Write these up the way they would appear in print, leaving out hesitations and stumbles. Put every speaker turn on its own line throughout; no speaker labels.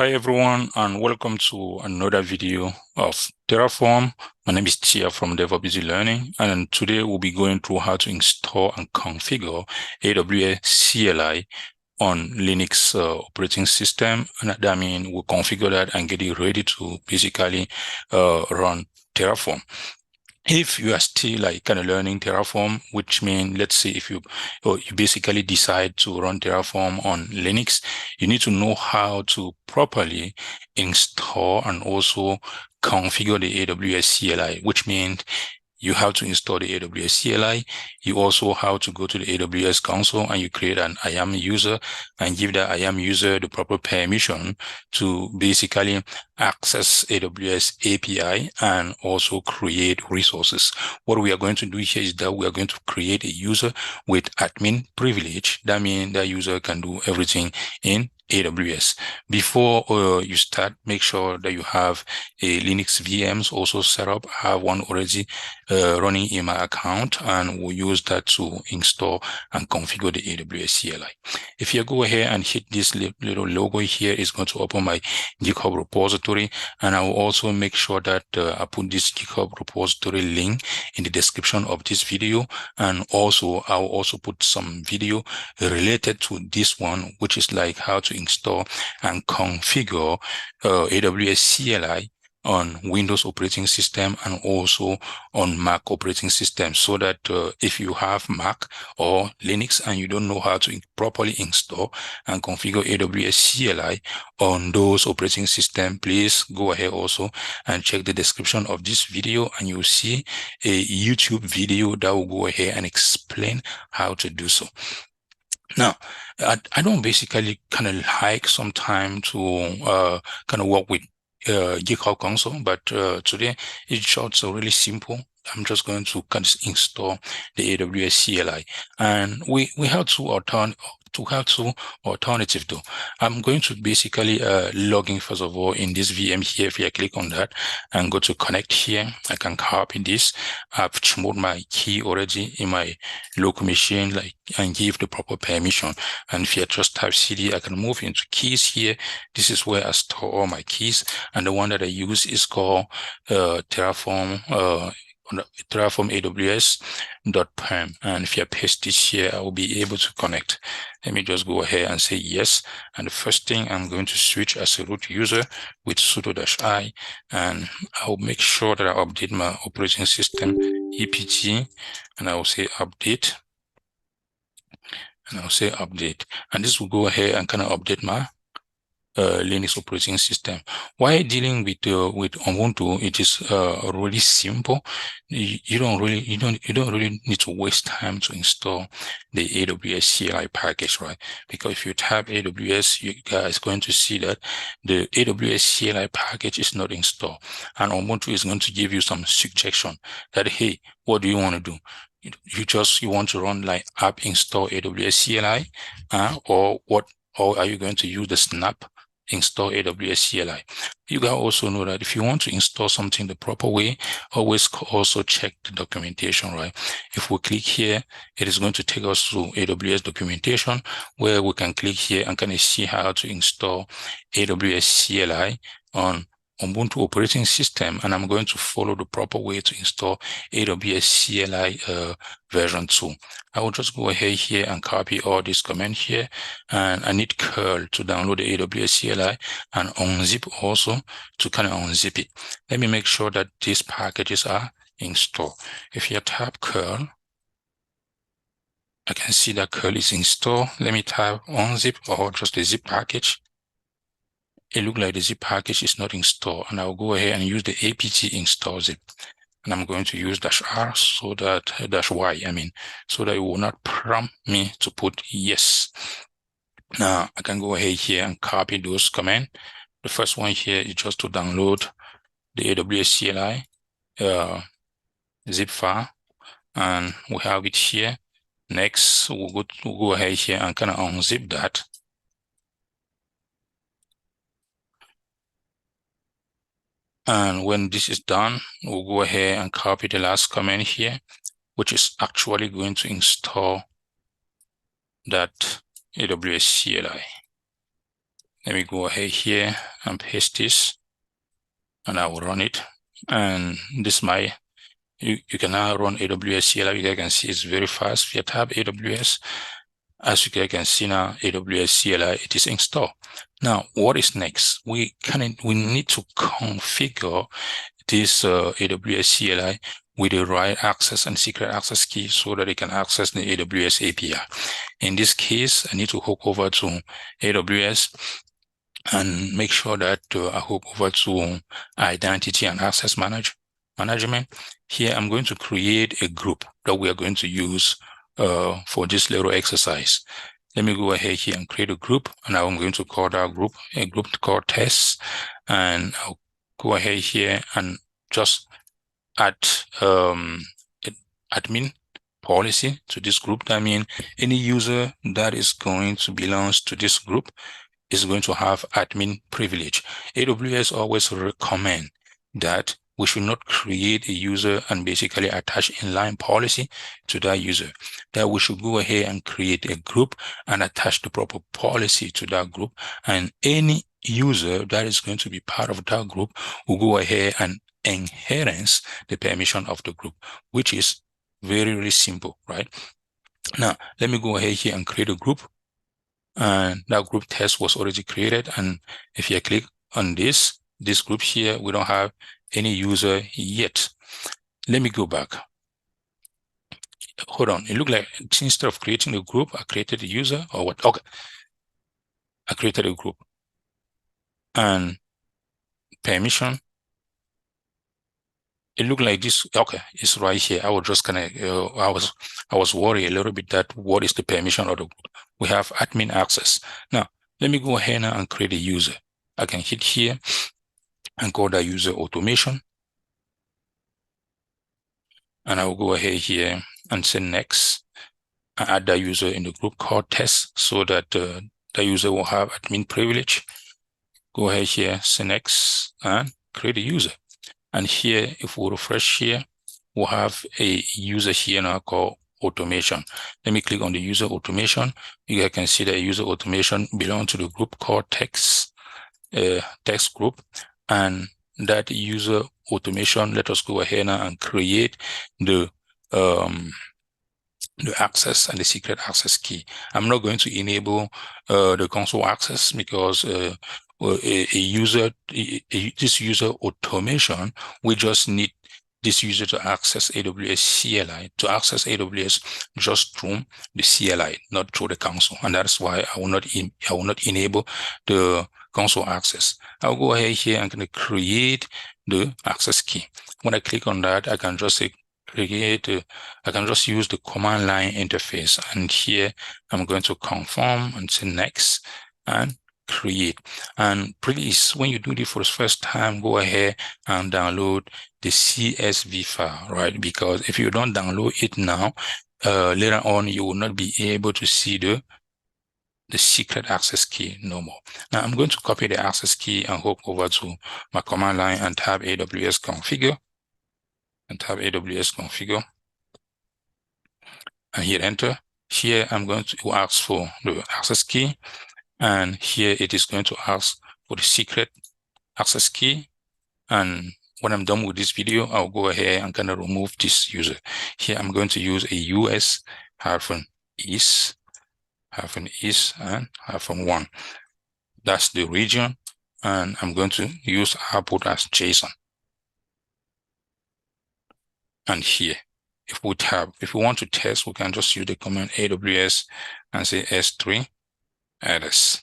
Hi everyone, and welcome to another video of Terraform. My name is Tia from DevOps Easy Learning, and today we'll be going through how to install and configure AWS CLI on Linux operating system. And that means we'll configure that and get it ready to basically run Terraform. If you are still like kind of learning Terraform, which means, let's say if you basically decide to run Terraform on Linux, you need to know how to properly install and also configure the AWS CLI, which means you have to install the AWS CLI. You also have to go to the AWS console and you create an IAM user and give that IAM user the proper permission to basically access AWS API and also create resources. What we are going to do here is that we are going to create a user with admin privilege. That means that user can do everything in AWS. Before you start, make sure that you have a Linux VMs also set up. I have one already running in my account, and we'll use that to install and configure the AWS CLI. If you go ahead and hit this little logo here, it's going to open my GitHub repository, and I will also make sure that I put this GitHub repository link in the description of this video, and also I will also put some video related to this one, which is like how to install and configure AWS CLI on Windows operating system and also on Mac operating system, so that if you have Mac or Linux and you don't know how to properly install and configure AWS CLI on those operating system, please go ahead also and check the description of this video, and you'll see a YouTube video that will go ahead and explain how to do so. Now, I don't basically kind of like some time to kind of work with GitHub console, but today it's short, so really simple. I'm just going to kind of install the AWS CLI, and we have two alternatives though. I'm going to basically log in first of all in this VM here. If I click on that and go to connect here, I can copy this. I've chmod my key already in my local machine, like, and give the proper permission. And if you just type CD, I can move into keys here. This is where I store all my keys, and the one that I use is called Terraform. Terraform AWS.perm. And if I paste this here, I will be able to connect. Let me just go ahead and say yes. And the first thing, I'm going to switch as a root user with sudo-i, and I'll make sure that I update my operating system EPT, and I will say update, and I'll say update. And this will go ahead and kind of update my Linux operating system. While dealing with Ubuntu, it is really simple. You don't really need to waste time to install the AWS CLI package, right? Because if you type AWS, you guys going to see that the AWS CLI package is not installed, and Ubuntu is going to give you some suggestion that, hey, what do you want to do? You want to run like app install AWS CLI, or are you going to use the snap install AWS CLI? You guys also know that if you want to install something the proper way, always also check the documentation, right? If we click here, it is going to take us to AWS documentation, where we can click here and kind of see how to install AWS CLI on Ubuntu operating system, and I'm going to follow the proper way to install AWS CLI version 2. I will just go ahead here and copy all this command here, and I need curl to download the AWS CLI and unzip also to kind of unzip it. Let me make sure that these packages are installed. If you tap curl, I can see that curl is installed. Let me type unzip or just the zip package. It looks like the zip package is not installed, and I'll go ahead and use the apt install zip. And I'm going to use -r so that -y, so that it will not prompt me to put yes. Now I can go ahead here and copy those commands. The first one here is just to download the AWS CLI zip file, and we have it here. Next, we'll go ahead here and kind of unzip that. And when this is done, we'll go ahead and copy the last command here, which is actually going to install that AWS CLI. Let me go ahead here and paste this, and I will run it. And this my, you can now run AWS CLI. You guys can see it's very fast. If you tap AWS, as you guys can see now, AWS CLI, it is installed. Now, what is next? We need to configure this AWS CLI with the right access and secret access key so that it can access the AWS API. In this case, I need to hook over to AWS and make sure that I hook over to identity and access management. Here, I'm going to create a group that we are going to use for this little exercise. Let me go ahead here and create a group, and I'm going to call that group a group called tests. And I'll go ahead here and just add admin policy to this group. That means any user that is going to belong to this group is going to have admin privilege. AWS always recommend that we should not create a user and basically attach inline policy to that user, that we should go ahead and create a group and attach the proper policy to that group. And any user that is going to be part of that group will go ahead and inherit the permission of the group, which is very, very simple, right? Now, let me go ahead here and create a group. And that group test was already created. And if you click on this group here, we don't have any user yet. Let me go back. Hold on. It looked like instead of creating a group, I created a user or what? Okay. I created a group and permission. It looked like this. Okay, it's right here. I was just kind of, I was worried a little bit that what is the permission of the group? We have admin access. Now, let me go ahead now and create a user. I can hit here and call that user automation. And I will go ahead here and say next and add that user in the group called test so that the user will have admin privilege. Go ahead here, say next and create a user. And here, if we refresh here, we'll have a user here now called automation. Let me click on the user automation. You guys can see that user automation belongs to the group called text group. And that user automation, let us go ahead now and create the access and the secret access key. I'm not going to enable the console access because this user automation, we just need this user to access AWS CLI. To access AWS just through the CLI, not through the console. And that's why I will not enable the console access. I'll go ahead here and gonna create the access key. When I click on that, I can just say I can just use the command line interface. And here I'm going to confirm and say next and create. And please, when you do this for the first time, go ahead and download the CSV file, right? Because if you don't download it now, later on, you will not be able to see the secret access key no more. Now I'm going to copy the access key and hook over to my command line and tab AWS configure. And tab AWS configure and hit enter. Here I'm going to ask for the access key, and here it is going to ask for the secret access key. And when I'm done with this video, I'll go ahead and kind of remove this user. Here I'm going to use a US -is and -1. That's the region, and I'm going to use output as JSON. And here, if we want to test, we can just use the command AWS and say S3 ls.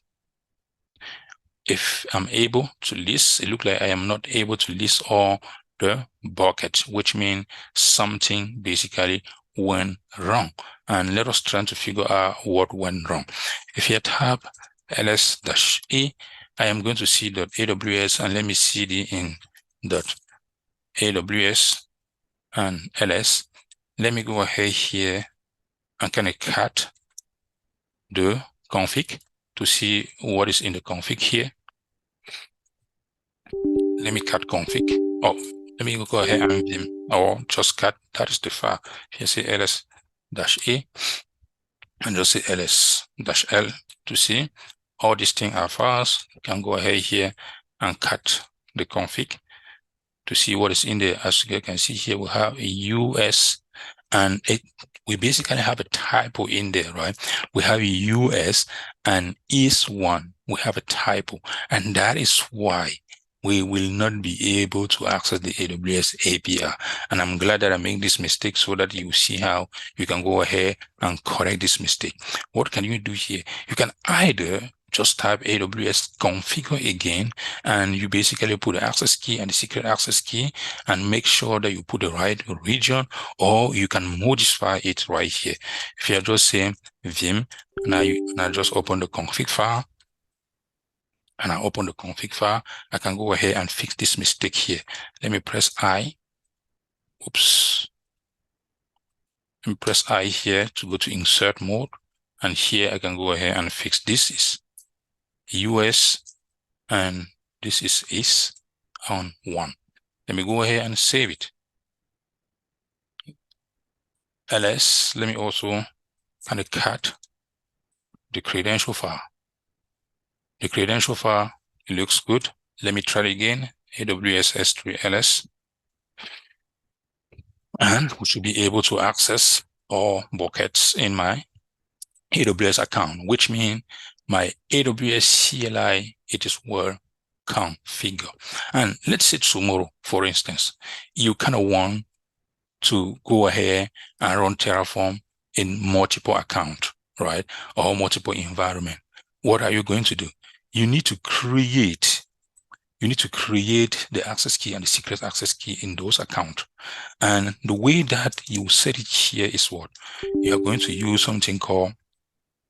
If I'm able to list, it looks like I am not able to list all the buckets, which means something basically went wrong. And let us try to figure out what went wrong. If you tab ls-a, I am going to see .aws, and let me cd in .aws and ls. Let me go ahead here and kind of cut the config to see what is in the config here. Let me cut config. Oh, let me go ahead and or just cut. That is the file. Here say ls-a and just say ls-l to see all these things are files. You can go ahead here and cut the config to see what is in there. As you can see here, we have a US, and we basically have a typo in there, right? We have a US and is1. We have a typo, and that is why we will not be able to access the AWS API. And I'm glad that I made this mistake so that you see how you can go ahead and correct this mistake. What can you do here? You can either just type AWS configure again, and you basically put the access key and the secret access key and make sure that you put the right region, or you can modify it right here. If you're just saying vim, now I just open the config file, and I open the config file, I can go ahead and fix this mistake here. Let me press I. Oops. Let me press I here to go to insert mode. And here I can go ahead and fix this is US, and this is on 1. Let me go ahead and save it. ls, let me also kind of cut the credential file. The credential file, it looks good. Let me try it again. AWS S3 ls. And we should be able to access all buckets in my AWS account, which means my AWS CLI, it is well configured. And let's say tomorrow, for instance, you kind of want to go ahead and run Terraform in multiple accounts, right? Or multiple environment. What are you going to do? You need to create the access key and the secret access key in those accounts. And the way that you set it here is what? You are going to use something called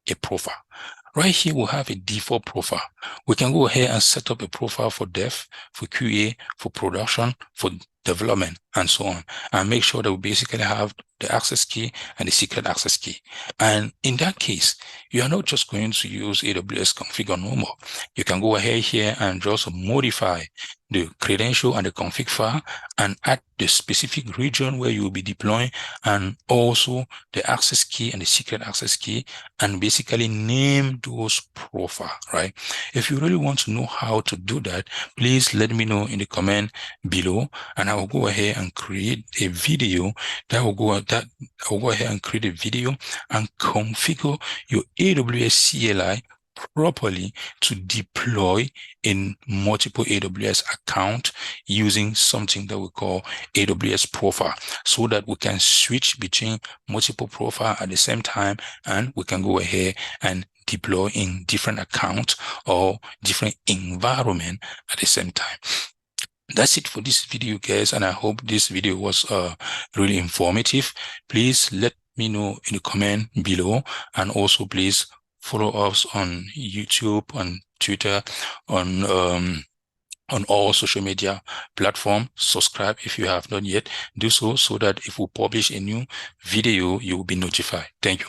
a profile. Right here, we'll have a default profile. We can go ahead and set up a profile for dev, for QA, for production, for development, and so on, and make sure that we basically have the access key and the secret access key. And in that case, you are not just going to use AWS configure no more. You can go ahead here and just modify the credential and the config file and add the specific region where you will be deploying, and also the access key and the secret access key, and basically name those profile, right? If you really want to know how to do that, please let me know in the comment below, and I will go ahead and create a video that will go ahead and create a video and configure your AWS CLI properly to deploy in multiple AWS account using something that we call AWS profile, so that we can switch between multiple profile at the same time, and we can go ahead and deploy in different accounts or different environment at the same time. That's it for this video, guys, and I hope this video was really informative. Please let me know in the comment below, and also please follow us on YouTube, on Twitter, on all social media platforms. Subscribe if you have not yet. Do so that if we publish a new video, you will be notified. Thank you.